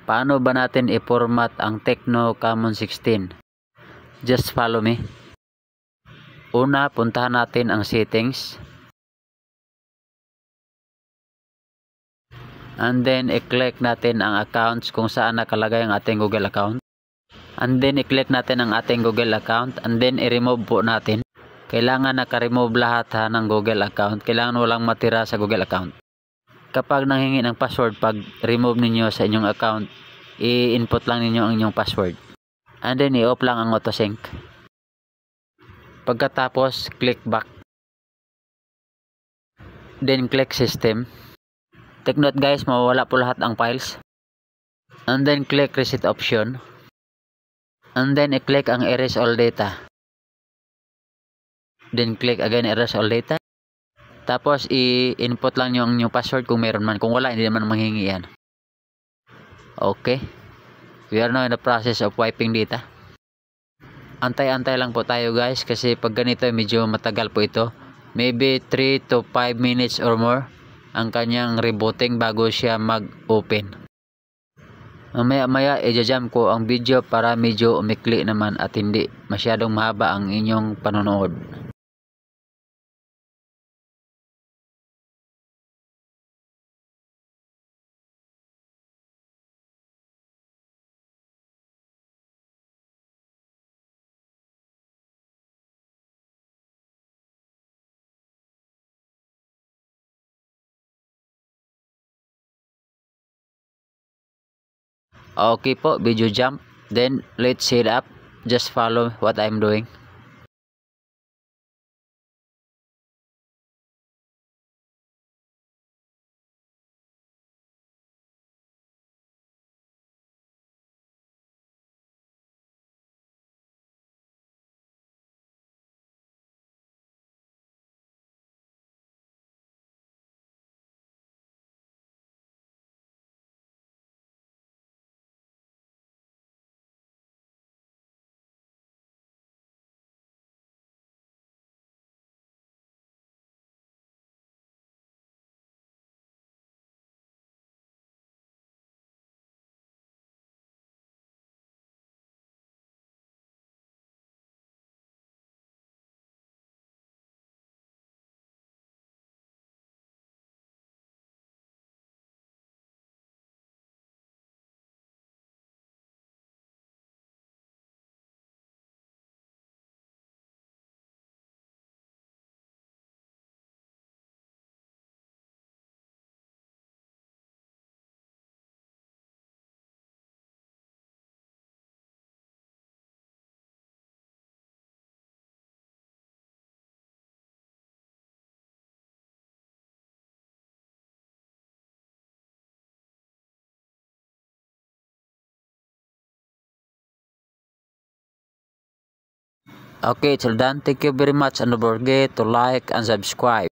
Paano ba natin i-format ang Tecno Camon 16? Just follow me. Una, puntahan natin ang settings. And then, i-click natin ang accounts kung saan nakalagay ang ating Google account. And then, i-click natin ang ating Google account. And then, i-remove po natin. Kailangan naka-remove lahat ng Google account. Kailangan walang matira sa Google account. Kapag nanghingi ng password, pag remove ninyo sa inyong account, i-input lang ninyo ang inyong password. And then, i-off lang ang autosync. Pagkatapos, click back. Then, click system. Take note guys, mawawala po lahat ang files. And then, click reset option. And then, i-click ang erase all data. Then, click again erase all data. Tapos, i-input lang yung password kung meron man. Kung wala, hindi naman manghingi yan. Okay. We are now in the process of wiping data. Antay-antay lang po tayo guys kasi pag ganito medyo matagal po ito. Maybe 3 to 5 minutes or more ang kanyang rebooting bago siya mag-open. Maya-maya i-jam ko ang video para medyo umikli naman at hindi masyadong mahaba ang inyong panonood. Okay po, video jump. Then, let's set up. Just follow what I'm doing. Okay, till done. Thank you very much and don't forget to like and subscribe.